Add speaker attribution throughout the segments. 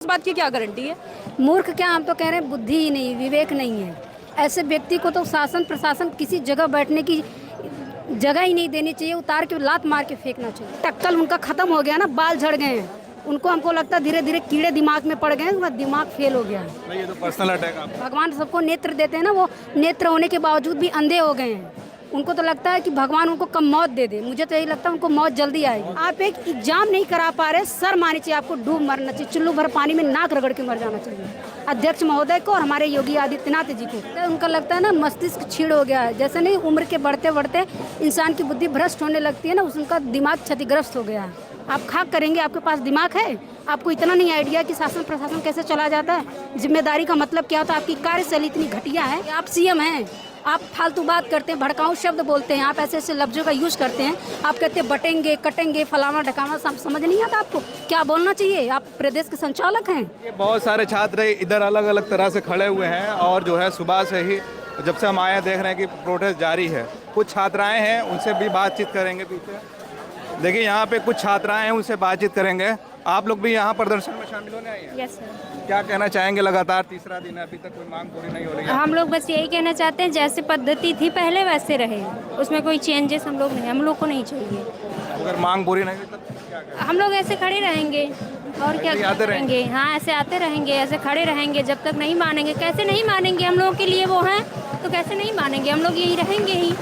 Speaker 1: इस बात की क्या गारंटी है?
Speaker 2: मूर्ख क्या, हम तो कह रहे हैं बुद्धि ही नहीं, विवेक नहीं है। ऐसे व्यक्ति को तो शासन प्रशासन किसी जगह बैठने की जगह ही नहीं देनी चाहिए, उतार के लात मार के फेंकना चाहिए। टक्कल उनका खत्म हो गया ना, बाल झड़ गए हैं उनको। हमको लगता है धीरे धीरे कीड़े दिमाग में पड़ गए हैं, उनका दिमाग फेल हो गया है।
Speaker 3: नहीं, ये तो पर्सनल अटैक आप।
Speaker 2: भगवान सबको नेत्र देते हैं ना, वो नेत्र होने के बावजूद भी अंधे हो गए हैं। उनको तो लगता है कि भगवान उनको कम मौत दे दे। मुझे तो यही लगता है उनको मौत जल्दी आएगी। आप एक एग्जाम नहीं करा पा रहे, सर मारनी चाहिए आपको, डूब मरना चाहिए, चुल्लू भर पानी में नाक रगड़ के मर जाना चाहिए। अध्यक्ष महोदय को और हमारे योगी आदित्यनाथ जी को तो उनका लगता है ना मस्तिष्क छीड़ हो गया है। जैसे नहीं उम्र के बढ़ते बढ़ते इंसान की बुद्धि भ्रष्ट होने लगती है ना, उनका दिमाग क्षतिग्रस्त हो गया है। आप खाक करेंगे, आपके पास दिमाग है? आपको इतना नहीं आइडिया कि शासन प्रशासन कैसे चला जाता है, जिम्मेदारी का मतलब क्या होता है? आपकी कार्यशैली इतनी घटिया है। आप सीएम हैं, आप फालतू बात करते हैं, भड़काऊ शब्द बोलते हैं, आप ऐसे ऐसे लफ्जों का यूज करते हैं। आप कहते हैं बटेंगे कटेंगे फलाना ढकाना, समझ नहीं आता आपको क्या बोलना चाहिए? आप प्रदेश के संचालक हैं।
Speaker 3: ये बहुत सारे छात्र इधर अलग अलग तरह से खड़े हुए हैं और जो है सुबह से ही जब से हम आए देख रहे हैं कि प्रोटेस्ट जारी है। कुछ छात्राएं हैं, उनसे भी बातचीत करेंगे। पीछे देखिए, यहाँ पे कुछ छात्राएं हैं, उनसे बातचीत करेंगे। आप लोग भी यहाँ प्रदर्शन में शामिल होने आए हैं?
Speaker 4: Yes sir.
Speaker 3: क्या कहना चाहेंगे? लगातार तीसरा दिन है, अभी तक कोई मांग पूरी नहीं हो रही है।
Speaker 4: हम लोग बस यही कहना चाहते हैं जैसे पद्धति थी पहले वैसे रहे, उसमें कोई चेंजेस हम लोग को नहीं चाहिए।
Speaker 3: अगर मांग पूरी नहीं हुई तब क्या करें?
Speaker 4: हम लोग ऐसे खड़े रहेंगे और क्या
Speaker 3: आते
Speaker 4: करेंगे? हाँ, ऐसे आते रहेंगे, ऐसे खड़े रहेंगे जब तक नहीं मानेंगे। कैसे नहीं मानेंगे? हम लोगों के लिए वो हैं तो कैसे नहीं मानेंगे? हम लोग यही रहेंगे ही,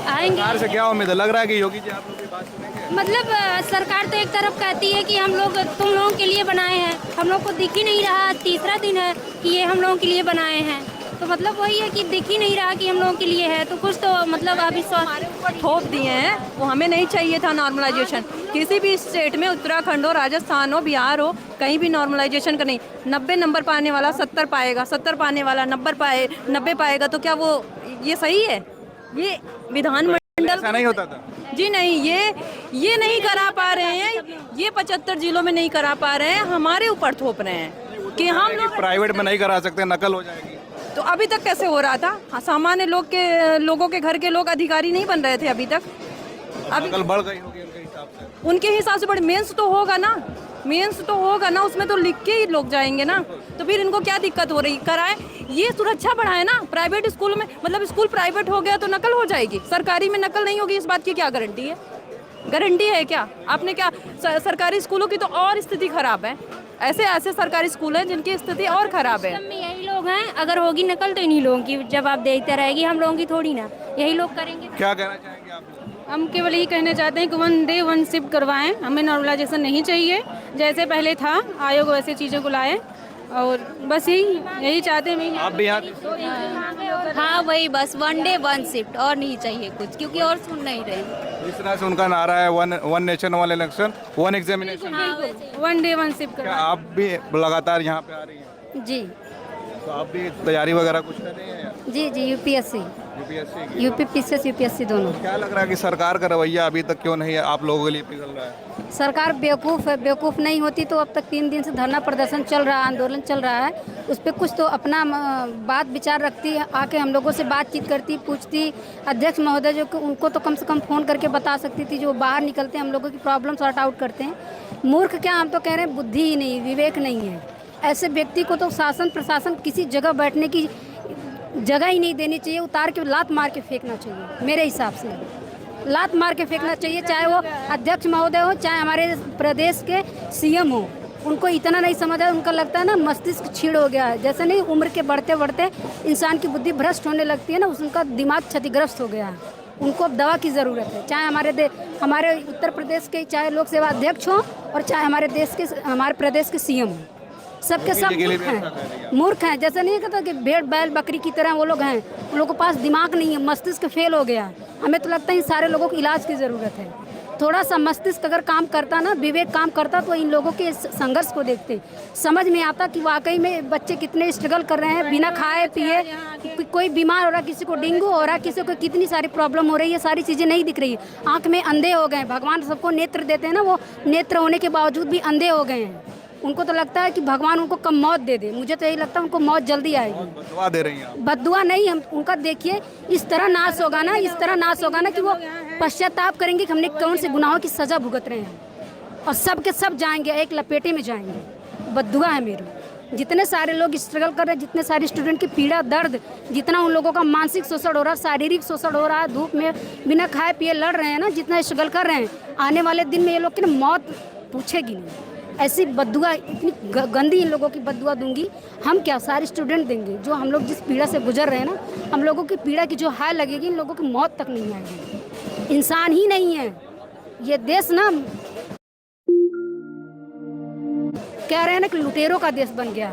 Speaker 4: आएंगे।
Speaker 3: सरकार से क्या उम्मीद है? लग रहा है कि योगी जी आप लोग की बात सुनेंगे?
Speaker 4: मतलब सरकार तो एक तरफ कहती है कि हम लोग तुम लोगों के लिए बनाए हैं, हम लोग को दिख ही नहीं रहा। तीसरा दिन है कि ये हम लोगों के लिए बनाए हैं, तो मतलब वही है कि दिख ही नहीं रहा कि हम लोगों के लिए है। तो कुछ तो मतलब अभी
Speaker 1: हमारे ऊपर थोप दिए हैं, वो हमें नहीं चाहिए था नॉर्मलाइजेशन। किसी भी स्टेट में, उत्तराखंड हो, राजस्थान हो, बिहार हो, कहीं भी नॉर्मलाइजेशन का नहीं। 90 नंबर पाने वाला 70 पाएगा, 70 पाने वाला 90 पाएगा, तो क्या वो ये सही है? ये विधानमंडल
Speaker 3: ऐसा नहीं होता था
Speaker 1: जी नहीं, ये नहीं करा पा रहे हैं। ये 75 जिलों में नहीं करा पा रहे हैं, हमारे ऊपर थोप रहे हैं कि हम लोग
Speaker 3: प्राइवेट में नहीं करा सकते, नकल हो जाएगी।
Speaker 1: तो अभी तक कैसे हो रहा था? हाँ, सामान्य लोगों के घर के लोग अधिकारी नहीं बन रहे थे अभी तक। अभी
Speaker 3: नकल बढ़ गई होगी उनके हिसाब से।
Speaker 1: उनके हिसाब से बड़े मेंस तो होगा ना, उसमें तो लिख के ही लोग जाएंगे ना। तो फिर इनको क्या दिक्कत हो रही? कराएं, ये सुरक्षा बढ़ाए ना। प्राइवेट स्कूल में, मतलब स्कूल प्राइवेट हो गया तो नकल हो जाएगी, सरकारी में नकल नहीं होगी, इस बात की क्या गारंटी है? गारंटी है क्या? आपने क्या सरकारी स्कूलों की तो और स्थिति खराब है। ऐसे सरकारी स्कूल हैं जिनकी स्थिति और खराब है।
Speaker 4: सिस्टम में यही लोग हैं, अगर होगी नकल तो इन्हीं लोगों की जवाब देते रहेगी, हम लोगों की थोड़ी ना। यही लोग करेंगे।
Speaker 3: क्या कहना चाहेंगे आप लोग?
Speaker 5: हम केवल यही कहना चाहते हैं कि वन डे वन शिफ्ट करवाएं, हमें नॉर्मलाइजेशन नहीं चाहिए। जैसे पहले था आयोग वैसे चीज़ों को लाएं, और बस यही चाहते हैं।
Speaker 3: आप भी यहाँ
Speaker 6: हाँ वही, बस वन डे वन शिफ्ट, और नहीं चाहिए कुछ, क्योंकि और सुन नहीं रही।
Speaker 3: इस तरह से उनका नारा है, one nation one election one examination.
Speaker 5: One day one shift
Speaker 3: क्या
Speaker 5: करवाएं।
Speaker 3: आप भी लगातार यहाँ पे आ रही हैं?
Speaker 2: जी
Speaker 3: तो आप भी तैयारी वगैरह कुछ कर रही हैं?
Speaker 2: जी जी, यूपीएससी,
Speaker 3: यूपीएससी की?
Speaker 2: यूपी पीसीएस यूपीएससी दोनों।
Speaker 3: क्या लग रहा है कि सरकार का रवैया अभी तक क्यों नहीं आप लोगों के लिए पिघल रहा है?
Speaker 2: सरकार बेवकूफ़ है। बेवकूफ़ नहीं होती तो अब तक 3 दिन से धरना प्रदर्शन चल रहा है, आंदोलन चल रहा है। उस पर कुछ तो अपना बात विचार रखती, आके हम लोगों से बातचीत करती, पूछती। अध्यक्ष महोदय जो कि उनको तो कम से कम फ़ोन करके बता सकती थी, जो बाहर निकलते हैं हम लोगों की प्रॉब्लम सॉर्ट आउट करते हैं। मूर्ख क्या, हम तो कह रहे हैं बुद्धि ही नहीं, विवेक नहीं है। ऐसे व्यक्ति को तो शासन प्रशासन किसी जगह बैठने की जगह ही नहीं देनी चाहिए, उतार के लात मार के फेंकना चाहिए। मेरे हिसाब से लात मार के फेंकना चाहिए, चाहे वो अध्यक्ष महोदय हो, चाहे हमारे प्रदेश के सीएम हो। उनको इतना नहीं समझ है, उनका लगता है ना मस्तिष्क छीड़ हो गया है। जैसे नहीं उम्र के बढ़ते बढ़ते इंसान की बुद्धि भ्रष्ट होने लगती है ना, उनका दिमाग क्षतिग्रस्त हो गया है। उनको अब दवा की ज़रूरत है। चाहे हमारे उत्तर प्रदेश के चाहे लोक सेवा अध्यक्ष हों, और चाहे हमारे प्रदेश के सीएम हों, सबके सब मूर्ख हैं। जैसे नहीं कहता कि भेड़ बैल बकरी की तरह वो लोग हैं, उन लोगों के पास दिमाग नहीं है, मस्तिष्क फेल हो गया। हमें तो लगता है इन सारे लोगों को इलाज की ज़रूरत है। थोड़ा सा मस्तिष्क अगर काम करता ना, विवेक काम करता, तो इन लोगों के संघर्ष को देखते समझ में आता कि वाकई में बच्चे कितने स्ट्रगल कर रहे हैं बिना खाए पिए। कोई बीमार हो रहा, किसी को डेंगू हो रहा, किसी को कितनी सारी प्रॉब्लम हो रही है, सारी चीज़ें नहीं दिख रही है। आँख में अंधे हो गए। भगवान सबको नेत्र देते हैं ना, वो नेत्र होने के बावजूद भी अंधे हो गए हैं। उनको तो लगता है कि भगवान उनको कम मौत दे दे। मुझे तो यही लगता है उनको मौत जल्दी आएगी।
Speaker 3: बददुआ दे रही हैं?
Speaker 2: बददुआ नहीं, हम उनका देखिए इस तरह नाश होगा ना, इस तरह नाश होगा ना कि वो पश्चाताप करेंगे कि हमने कौन से गुनाहों की सज़ा भुगत रहे हैं, और सब के सब जाएंगे, एक लपेटे में जाएंगे। बद्दुआ है मेरी। जितने सारे लोग स्ट्रगल कर रहे हैं, जितने सारे स्टूडेंट की पीड़ा दर्द, जितना उन लोगों का मानसिक शोषण हो रहा है, शारीरिक शोषण हो रहा है, धूप में बिना खाए पिए लड़ रहे हैं ना, जितना स्ट्रगल कर रहे हैं, आने वाले दिन में ये लोग की ना मौत पूछेगी नहीं। ऐसी बद्दुआ, इतनी गंदी इन लोगों की बद्दुआ दूंगी। हम क्या, सारे स्टूडेंट देंगे। जो हम लोग जिस पीड़ा से गुजर रहे हैं ना, हम लोगों की पीड़ा की जो हाय लगेगी, इन लोगों की मौत तक नहीं आएगी। इंसान ही नहीं है ये देश ना, कह रहे हैं ना कि लुटेरों का देश बन गया है।